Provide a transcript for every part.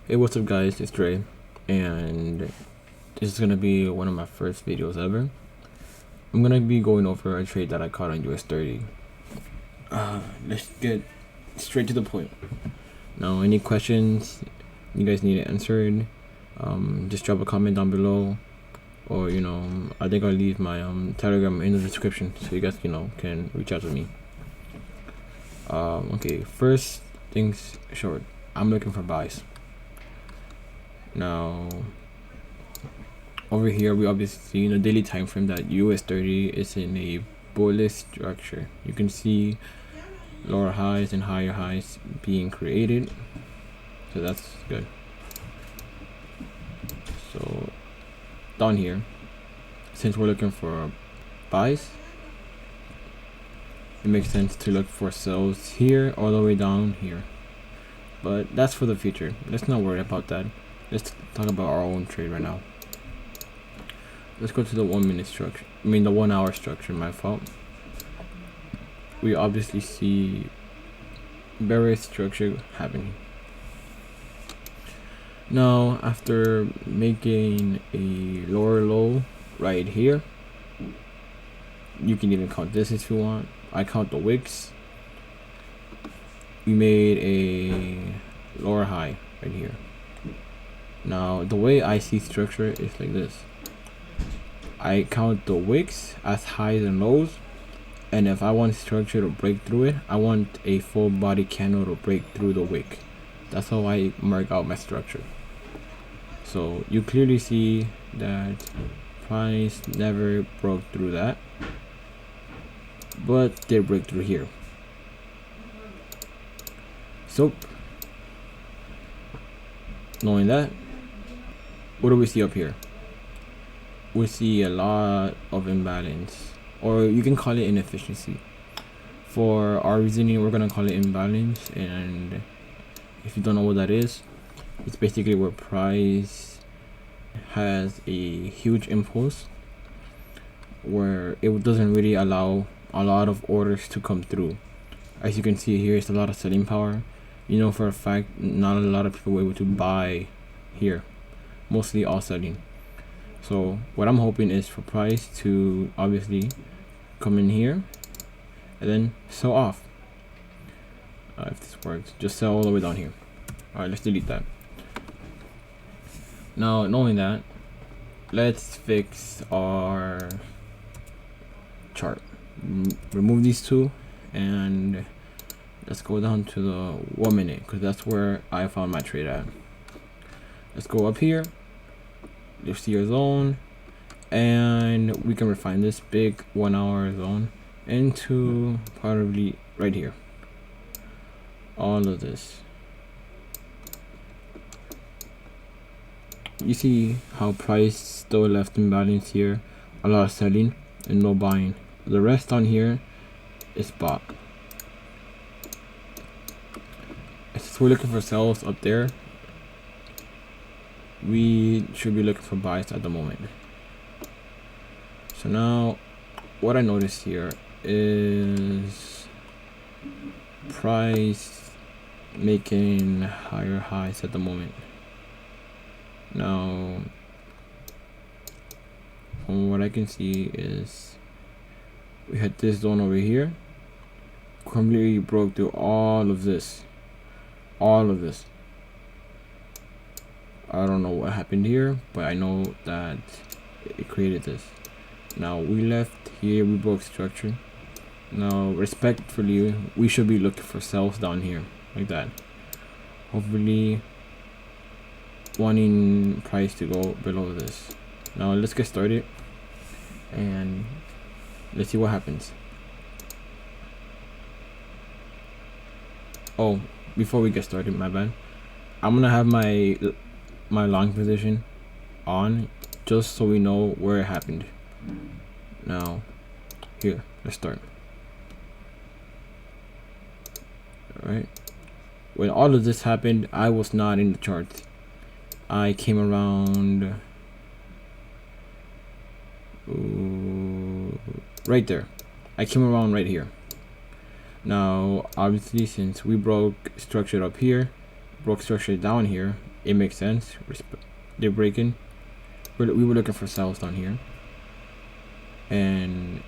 Hey, what's up guys, it's Dre, and this is gonna be one of my first videos ever. I'm gonna be going over a trade that I caught on US30. Let's get straight to the point. Now, any questions you guys need it answered, just drop a comment down below, or I think I'll leave my Telegram in the description so you guys can reach out to me. Okay, first things short, I'm looking for buys. Now, over here we obviously see in the daily time frame that US30 is in a bullish structure. You can see lower highs and higher highs being created, so that's good. So down here, since we're looking for buys, it makes sense to look for sells here all the way down here, but that's for the future. Let's not worry about that. Let's talk about our own trade right now. Let's go to the 1 minute structure. The 1 hour structure, my fault. We obviously see bearish structure happening. Now, after making a lower low right here, you can even count this if you want. I count the wicks. We made a lower high right here. Now, the way I see structure is like this. I count the wicks as highs and lows, and if I want structure to break through it, I want a full body candle to break through the wick. That's how I mark out my structure. So you clearly see that price never broke through that, but did break through here. So knowing that, what do we see up here? We see a lot of imbalance, or you can call it inefficiency. For our reasoning, we're gonna call it imbalance, and if you don't know what that is, it's basically where price has a huge impulse where it doesn't really allow a lot of orders to come through. As you can see here, it's a lot of selling power. For a fact, not a lot of people were able to buy here, mostly all selling. So what I'm hoping is for price to obviously come in here and then sell off. If this works, just sell all the way down here. Alright, let's delete that. Now, knowing that, let's fix our chart. Remove these two and let's go down to the 1 minute, because that's where I found my trade at. Let's go up here. You'll see your zone, and we can refine this big 1 hour zone into probably right here. All of this. You see how price still left imbalance here, a lot of selling and no buying. The rest on here is bought. Since we're looking for sells up there, we should be looking for buys at the moment. So now what I noticed here is price making higher highs at the moment. Now, from what I can see is we had this zone over here, completely broke through all of this. I don't know what happened here, but I know that it created this. Now we left here, we broke structure. Now respectfully, we should be looking for sells down here like that, hopefully wanting price to go below this. Now let's get started and let's see what happens. Oh, before we get started, my bad, I'm gonna have my long position on just so we know where it happened. Now here, let's start. All right, when all of this happened, I was not in the chart. I came around right there. I came around right here. Now obviously, since we broke structure up here, broke structure down here, it makes sense. They're breaking. We were looking for sells down here, and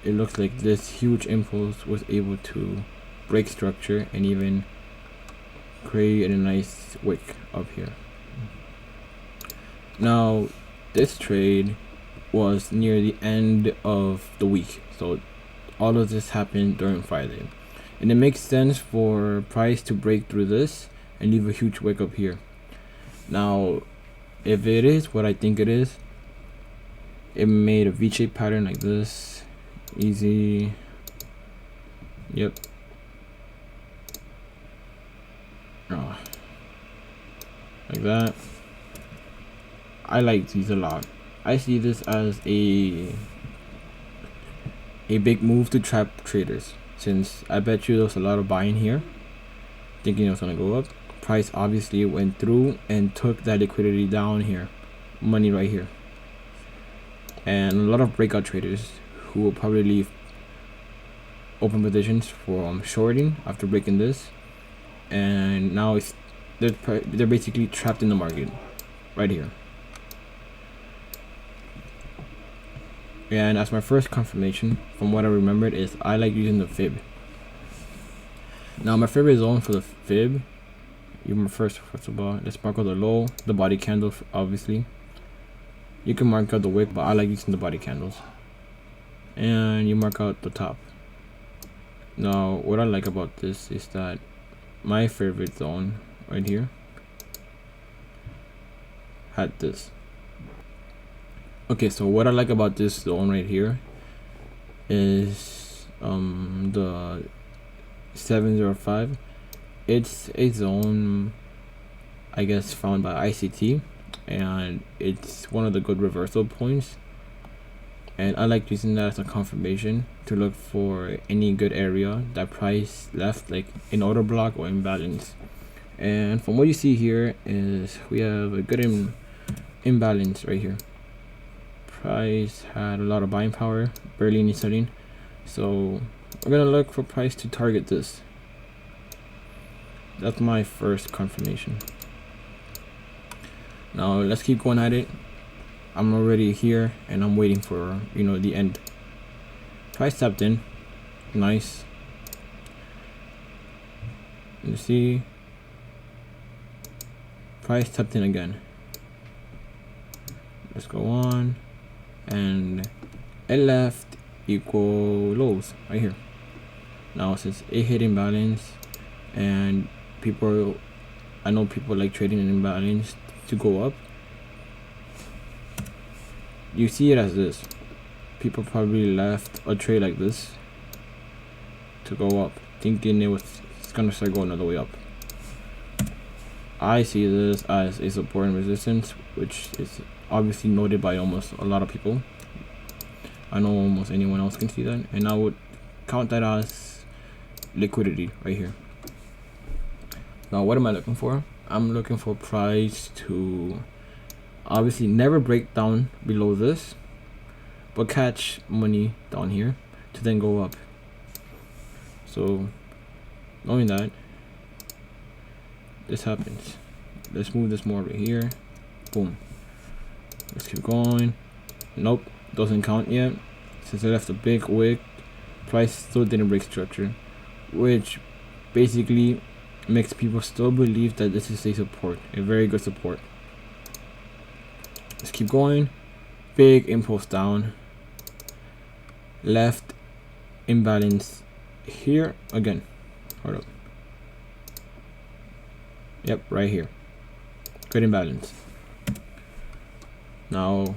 it looks like this huge impulse was able to break structure and even create a nice wick up here. Now this trade was near the end of the week, so all of this happened during Friday, and it makes sense for price to break through this and leave a huge wick up here. Now if it is what I think it is, it made a V-shaped pattern like this. Easy. Yep. Oh. Like that. I like these a lot. I see this as a big move to trap traders, since I bet you there's a lot of buying here thinking it was gonna go up. Price obviously went through and took that liquidity down here, money right here, and a lot of breakout traders who will probably leave open positions for shorting after breaking this, and now they're basically trapped in the market right here. And as my first confirmation, from what I remembered, is I like using the fib. Now my favorite zone for the fib, first of all, let's mark out the low, the body candle. Obviously you can mark out the wick, but I like using the body candles, and you mark out the top. Now what I like about this is that my favorite zone right here had this. Okay, so what I like about this zone right here is the 705. It's a zone, I guess, found by ICT, and it's one of the good reversal points, and I like using that as a confirmation to look for any good area that price left, like in order block or imbalance. And from what you see here is we have a good imbalance right here. Price had a lot of buying power, barely any selling, so we're gonna look for price to target this. That's my first confirmation. Now let's keep going at it. I'm already here and I'm waiting for the end. Price tapped in, nice. You see, price tapped in again. Let's go on, and it left equal lows right here. Now since it hit imbalance, and I know people like trading an imbalance to go up. You see it as this. People probably left a trade like this to go up, thinking it's gonna start going all the way up. I see this as a support and resistance, which is obviously noted by almost a lot of people. I know almost anyone else can see that, and I would count that as liquidity right here. Now what am I looking for? I'm looking for price to obviously never break down below this, but catch money down here to then go up. So knowing that this happens, let's move this more over here. Boom. Let's keep going. Nope, doesn't count yet, since I left a big wick. Price still didn't break structure, which basically makes people still believe that this is a support, a very good support. Let's keep going. Big impulse down, left imbalance here again. Hold up. Yep, right here. Good imbalance. Now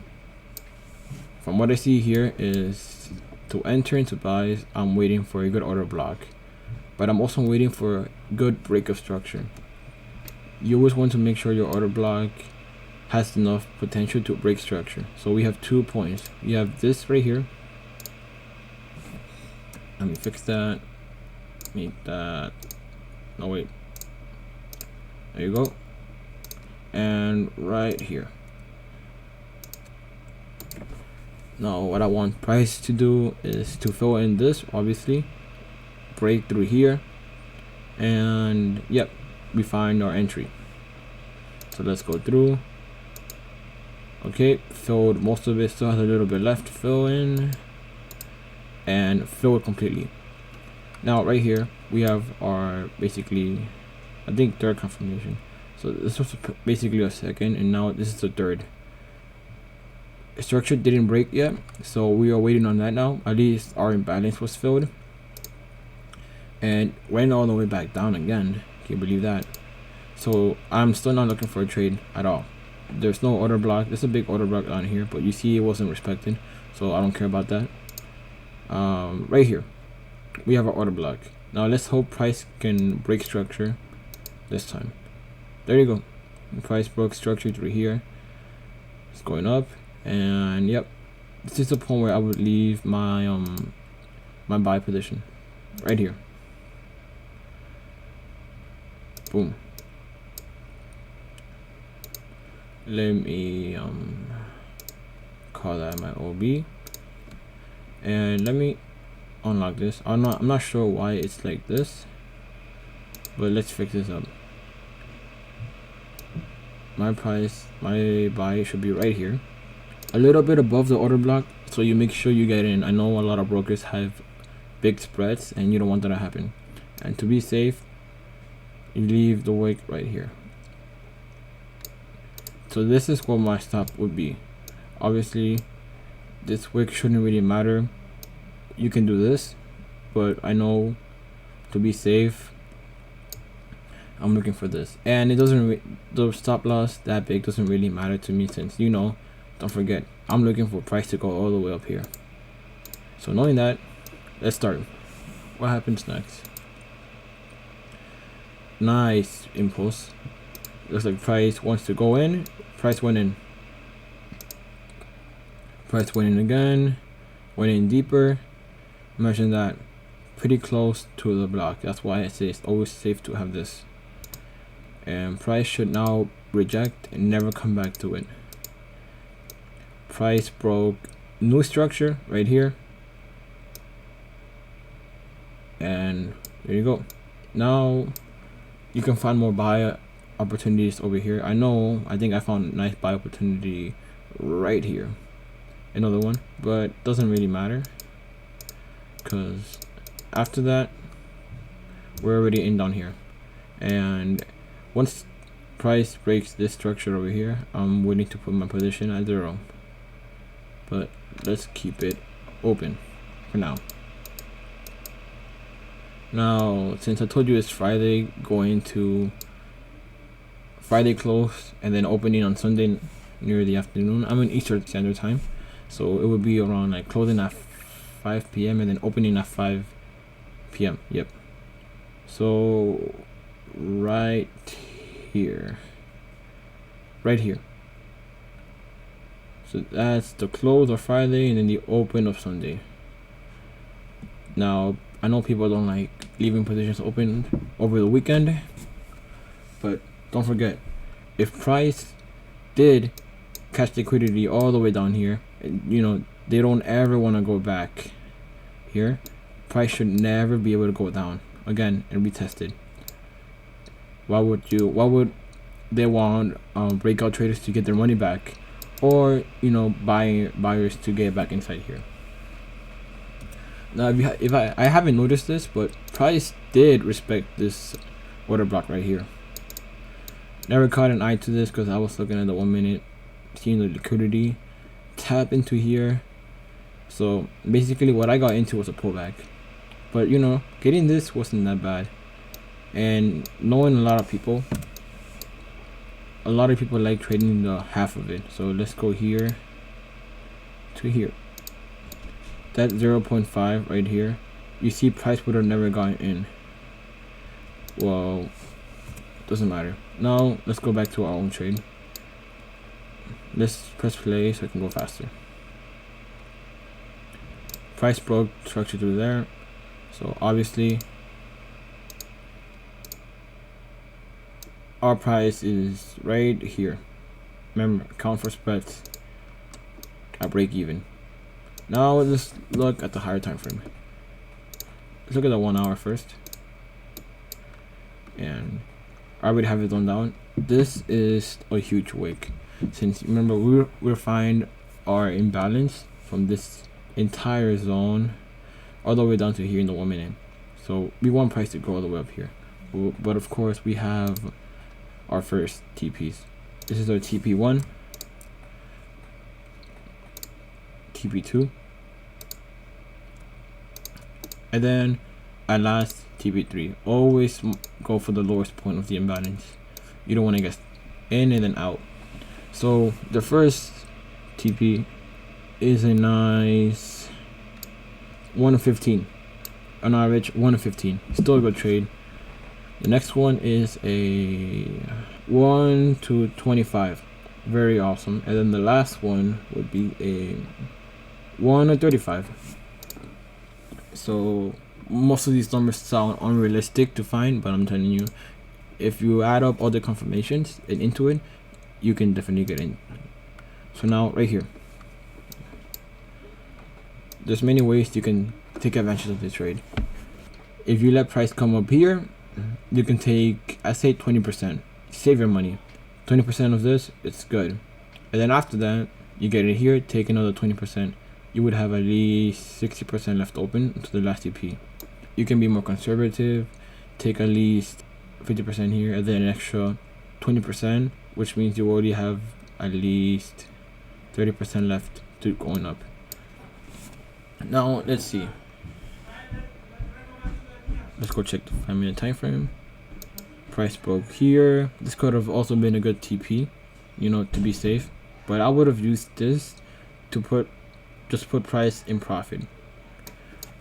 from what I see here is to enter into buys, I'm waiting for a good order block, but I'm also waiting for a good break of structure. You always want to make sure your order block has enough potential to break structure. So we have 2 points. You have this right here. Let me fix that. Make that. No, wait. There you go. And right here. Now what I want price to do is to fill in this, obviously, break through here, and yep, we find our entry. So let's go through. Okay, filled most of it, still has a little bit left to fill in, and fill it completely. Now right here we have our basically, I think, third confirmation. So this was basically a second, and now this is the third. Structure didn't break yet, so we are waiting on that now. At least our imbalance was filled, and went all the way back down again. Can you believe that? So I'm still not looking for a trade at all. There's no order block. There's a big order block down here, but you see it wasn't respected, so I don't care about that. Right here we have our order block. Now let's hope price can break structure this time. There you go. The price broke structure through here. It's going up, and yep, this is the point where I would leave my my buy position right here. Boom. Let me call that my OB, and let me unlock this. I'm not sure why it's like this, but let's fix this up. My price, my buy should be right here, a little bit above the order block, so you make sure you get in. I know a lot of brokers have big spreads, and you don't want that to happen. And to be safe, you leave the wick right here. So this is what my stop would be. Obviously this wick shouldn't really matter. You can do this, but I know to be safe, I'm looking for this. And it doesn't the stop loss that big doesn't really matter to me, since, you know, don't forget, I'm looking for price to go all the way up here. So knowing that, let's start. What happens next? Nice impulse. Looks like price wants to go in. Price went in. Price went in again. Went in deeper. Imagine that. Pretty close to the block. That's why I say it's always safe to have this. And price should now reject and never come back to it. Price broke new structure right here. And there you go. Now you can find more buy opportunities over here. I think I found a nice buy opportunity right here. Another one, but doesn't really matter, because after that we're already in down here. And once price breaks this structure over here, I'm willing to put my position at 0, but let's keep it open for now. Now, since I told you it's Friday, going to Friday close and then opening on Sunday near the afternoon. I'm in Eastern Standard Time, so it would be around like closing at 5 p.m. and then opening at 5 p.m. Yep. So right here. So that's the close of Friday and then the open of Sunday. Now, I know people don't like leaving positions open over the weekend, but don't forget, if price did catch liquidity all the way down here, you know, they don't ever want to go back here. Price should never be able to go down again and be tested. Why would they want breakout traders to get their money back, or, you know, buyers to get back inside here? Now, if I haven't noticed this, but price did respect this order block right here. Never caught an eye to this because I was looking at the 1 minute, seeing the liquidity tap into here. So basically what I got into was a pullback, but you know, getting this wasn't that bad. And knowing a lot of people like trading the half of it. So let's go here to here. That 0.5 right here, you see price would have never gotten in. Well, doesn't matter. Now let's go back to our own trade. Let's press play so I can go faster. Price broke structure through there, so obviously our price is right here. Remember, count for spreads at break even. Now let's look at the higher time frame. Let's look at the 1 hour first. And I already have it on down. This is a huge wick, since remember we're find our imbalance from this entire zone all the way down to here in the 1 minute. So we want price to go all the way up here, but of course we have our first TPs. This is our TP1, TP2, and then at last TP3. Always go for the lowest point of the imbalance. You don't want to get in and then out. So the first TP is a nice 1-15, an average 1-15. Still a good trade. The next one is a 1-25, very awesome. And then the last one would be a 1-35. So most of these numbers sound unrealistic to find, but I'm telling you, if you add up all the confirmations and into it, you can definitely get in. So now right here, there's many ways you can take advantage of this trade. If you let price come up here, you can take, I say 20%, save your money. 20% of this, it's good. And then after that, you get it here, take another 20%. You would have at least 60% left open to the last TP. You can be more conservative, take at least 50% here, and then an extra 20%, which means you already have at least 30% left to going up. Now let's see. Let's go check the 5-minute time frame. Price broke here. This could have also been a good TP, you know, to be safe. But I would have used this to just put price in profit.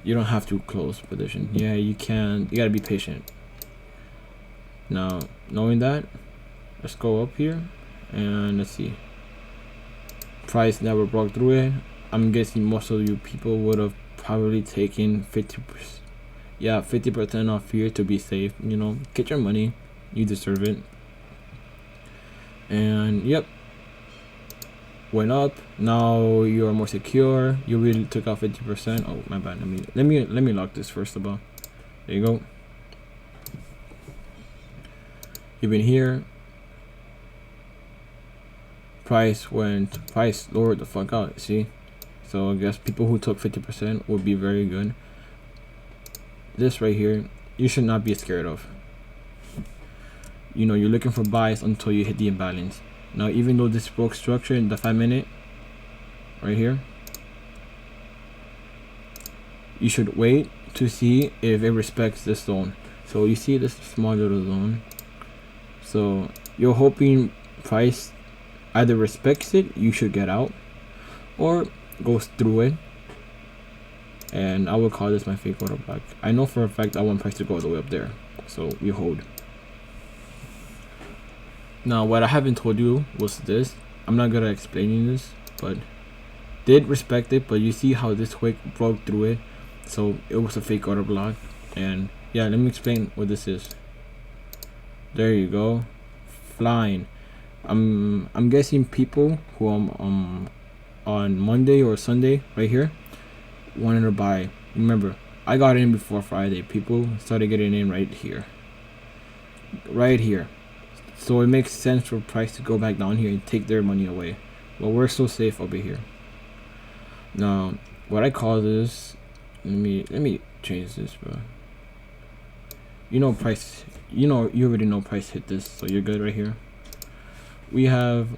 You don't have to close position. Yeah, you can. You gotta be patient. Now, knowing that, let's go up here and let's see. Price never broke through it. I'm guessing most of you people would have probably taken 50%. Yeah, 50% off here to be safe. You know, get your money. You deserve it. And yep, went up. Now you are more secure. You really took out 50%. Oh my bad. Let me lock this first of all. There you go. You've been here. Price lowered the fuck out. See, so I guess people who took 50% would be very good. This right here, you should not be scared of. You know, you're looking for buys until you hit the imbalance. Now, even though this broke structure in the 5-minute, right here, you should wait to see if it respects this zone. So you see this small little zone. So you're hoping price either respects it, you should get out, or goes through it. And I will call this my fake order block. I know for a fact I want price to go all the way up there, so we hold. Now what I haven't told you was this. I'm not gonna explaining this, but did respect it, but you see how this wick broke through it, so it was a fake order block. And yeah, let me explain what this is. There you go, flying. I'm guessing people who on Monday or Sunday right here wanted to buy. Remember, I got in before Friday. People started getting in right here. So it makes sense for price to go back down here and take their money away. But we're so safe over here. Now, what I call this, let me change this, bro. You know price, you already know price hit this, so you're good right here. We have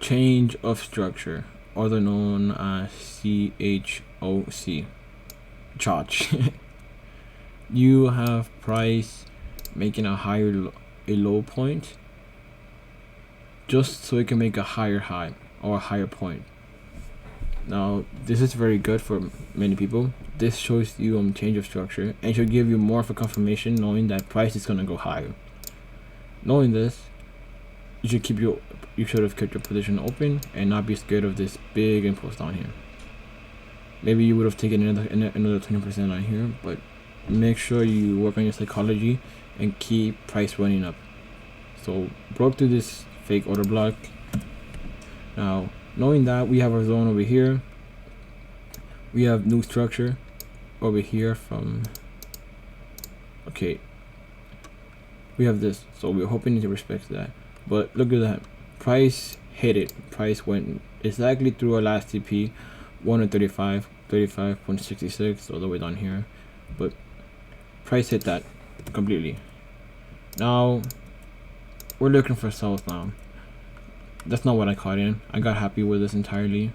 change of structure, other known as CHOC, CHOC. You have price making a low point just so it can make a higher high or a higher point. Now this is very good for many people. This shows you change of structure and should give you more of a confirmation, knowing that price is gonna go higher. Knowing this, you should have kept your position open and not be scared of this big impulse down here. Maybe you would have taken another 20% on here, but make sure you work on your psychology and keep price running up. So broke through this fake order block. Now knowing that, we have our zone over here. We have new structure over here from, okay, we have this, so we're hoping to respect that. But look at that, price hit it. Price went exactly through our last TP, 135, 35.66 all the way down here, but price hit that completely. Now we're looking for sells now. That's not what I caught in. I got happy with this entirely,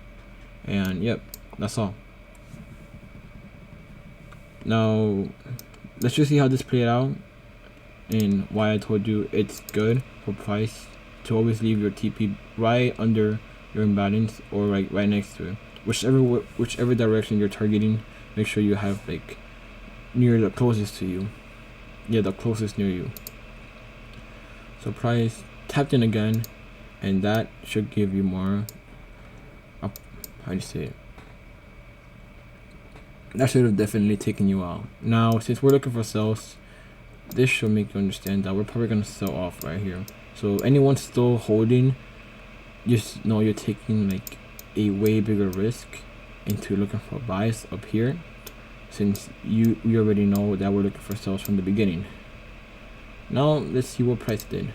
and yep, that's all. Now let's just see how this played out and why I told you it's good for price to always leave your TP right under your imbalance or right next to it, whichever direction you're targeting. Make sure you have like near the closest to you. Yeah, the closest near you. So price tapped in again, and that should give you more how do you say it? That should have definitely taken you out. Now since we're looking for sells, this should make you understand that we're probably gonna sell off right here. So anyone still holding, just know you're taking like a way bigger risk into looking for buys up here, since we already know that we're looking for sells from the beginning. Now let's see what price did.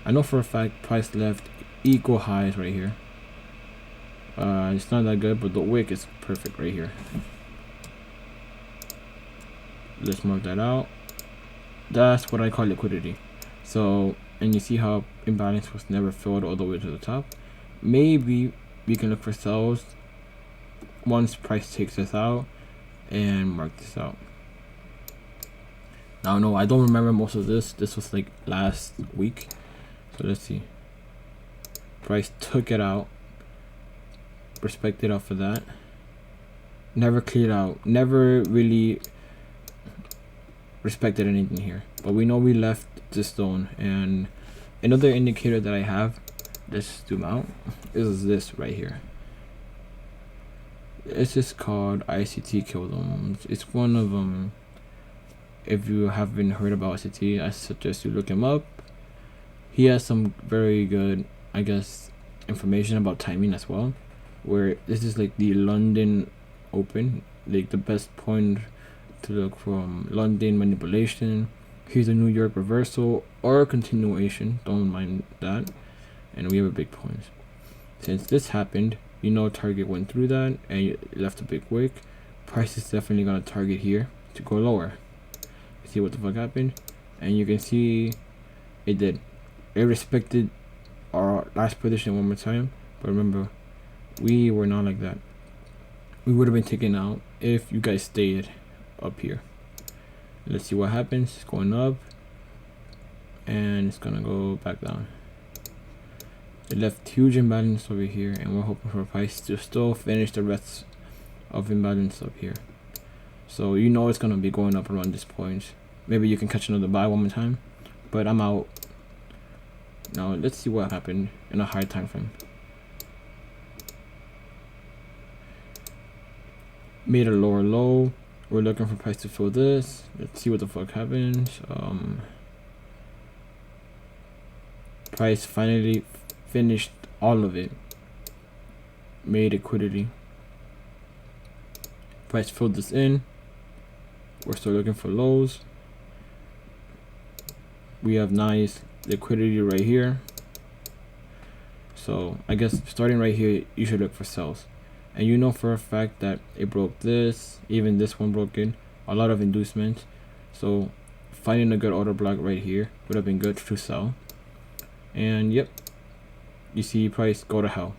I know for a fact price left equal highs right here. It's not that good, but the wick is perfect right here. Let's mark that out. That's what I call liquidity. So, and you see how imbalance was never filled all the way to the top. Maybe we can look for sells once price takes us out and mark this out. Now no, I don't remember most of this. This was like last week. So let's see. Price took it out. Respected off of that. Never cleared out. Never really respected anything here. But we know we left the stone. And another indicator that I have, let's zoom out, is this right here. It's just called ICT kill them. It's one of them. If you haven't heard about ICT, I suggest you look him up. He has some very good, I guess, information about timing as well, where this is like the London Open, like the best point to look from London manipulation. Here's a New York reversal or continuation, don't mind that, and we have a big point. Since this happened, you know target went through that and it left a big wick. Price is definitely gonna target here to go lower. See what the fuck happened, and you can see it did. It respected our last position one more time, but remember, we were not like that. We would have been taken out if you guys stayed up here. Let's see what happens. It's going up and it's gonna go back down. It left huge imbalance over here, and we're hoping for price to still finish the rest of imbalance up here. So you know it's gonna be going up around this point. Maybe you can catch another buy one more time, but I'm out. Now let's see what happened in a higher time frame. Made a lower low. We're looking for price to fill this. Let's see what the fuck happens. Price finally finished all of it. Made liquidity. Price filled this in. We're still looking for lows. We have nice liquidity right here. So I guess starting right here, you should look for sells. And you know for a fact that it broke this, even this one broke in, a lot of inducement. So finding a good order block right here would have been good to sell. And yep, you see price go to hell.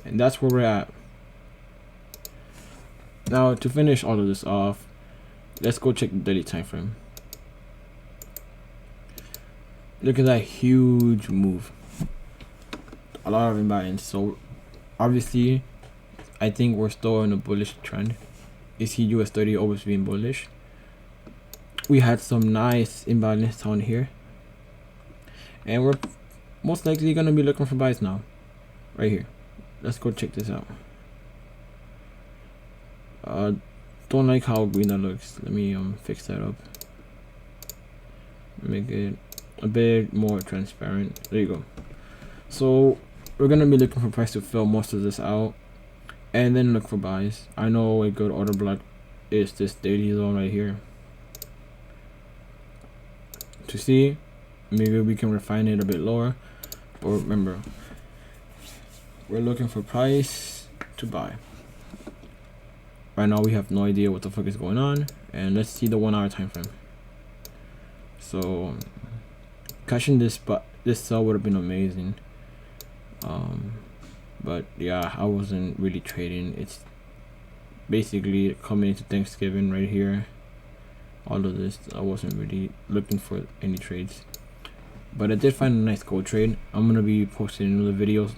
And that's where we're at. Now to finish all of this off, let's go check the daily time frame. Look at that huge move. A lot of imbalance. So obviously, I think we're still in a bullish trend. You see US30 always being bullish. We had some nice imbalance down here, and we're most likely gonna be looking for buys now, right here. Let's go check this out. Don't like how green that looks. Let me fix that up. Make it a bit more transparent. There you go. So we're gonna be looking for price to fill most of this out and then look for buys. I know a good order block is this daily zone right here. to see. Maybe we can refine it a bit lower. But remember, we're looking for price to buy. Right now we have no idea what the fuck is going on, and let's see the 1 hour time frame. So catching this sell would have been amazing, but yeah, I wasn't really trading. It's basically coming into Thanksgiving right here. All of this, I wasn't really looking for any trades, but I did find a nice gold trade. I'm gonna be posting another videos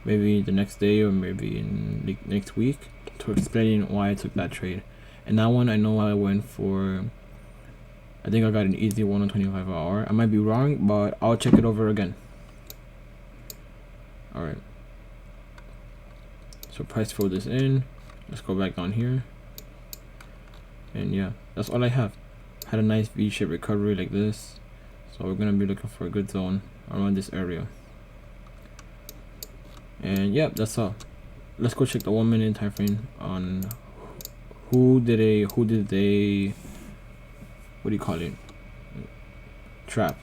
maybe the next day or maybe in the next week to explain why I took that trade. And that one, I know I went for, I think I got an easy 1 on 25 hour. I might be wrong, but I'll check it over again. All right, so price fill this in. Let's go back down here, and yeah, that's all I have. Had a nice V-shaped recovery like this, so we're gonna be looking for a good zone around this area. And yeah, that's all. Let's go check the 1 minute time frame on who did they what do you call it, trap.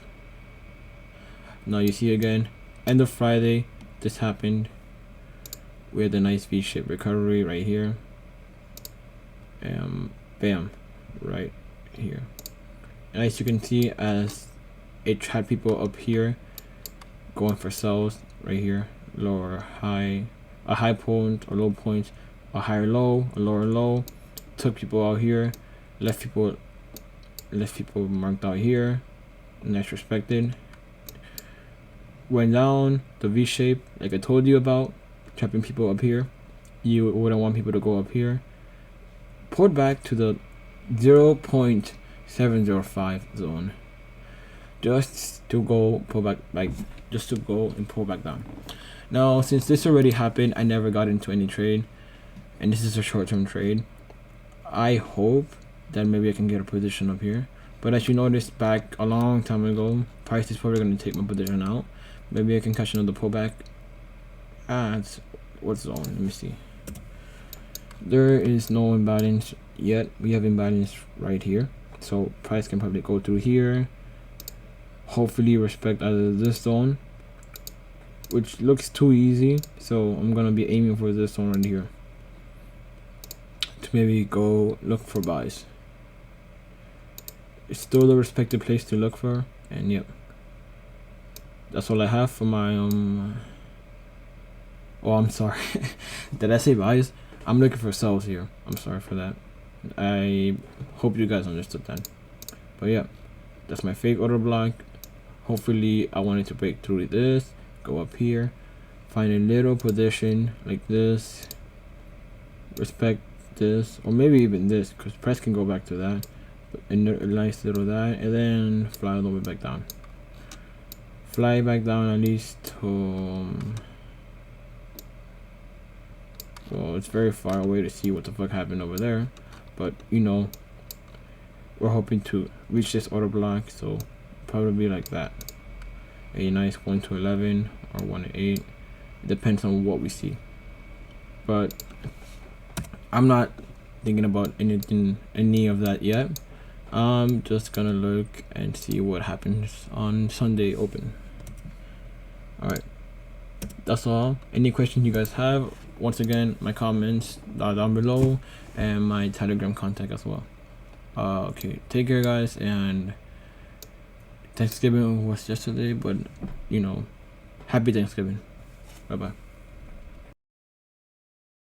Now you see again, end of Friday, this happened. We had a nice V-shaped recovery right here. Bam, right here. And as you can see, as it had people up here going for sells right here, lower high, a high point or low point, a higher low, a lower low, took people out here, left people marked out here, next respected, went down the V shape like I told you about, trapping people up here. You wouldn't want people to go up here. Pulled back to the 0.705 zone, just to go pull back, like just to go and pull back down. Now, since this already happened, I never got into any trade, and this is a short-term trade. I hope that maybe I can get a position up here, but as you noticed back a long time ago, price is probably going to take my position out. Maybe I can catch another pullback. It's what zone? Let me see. There is no imbalance yet. We have imbalance right here, so price can probably go through here, hopefully respect either this zone, which looks too easy, so I'm gonna be aiming for this zone right here to maybe go look for buys. It's still the respected place to look for, and yep, that's all I have for my oh, I'm sorry. Did I say buys? I'm looking for sells here. I'm sorry for that. I hope you guys understood that. But yeah, that's my fake order block. Hopefully I wanted to break through this, go up here, find a little position like this, respect this, or maybe even this, because price can go back to that, and a nice little that, and then fly all the way back down. Fly back down at least to well, it's very far away to see what the fuck happened over there, but you know, we're hoping to reach this order block, so probably like that, a nice 1 to 11 or 1 to 8. It depends on what we see, but I'm not thinking about any of that yet. I'm just gonna look and see what happens on Sunday open. All right, that's all. Any questions you guys have, once again, my comments are down below, and my Telegram contact as well. Okay, take care guys, and Thanksgiving was yesterday, but you know, happy Thanksgiving. Bye bye.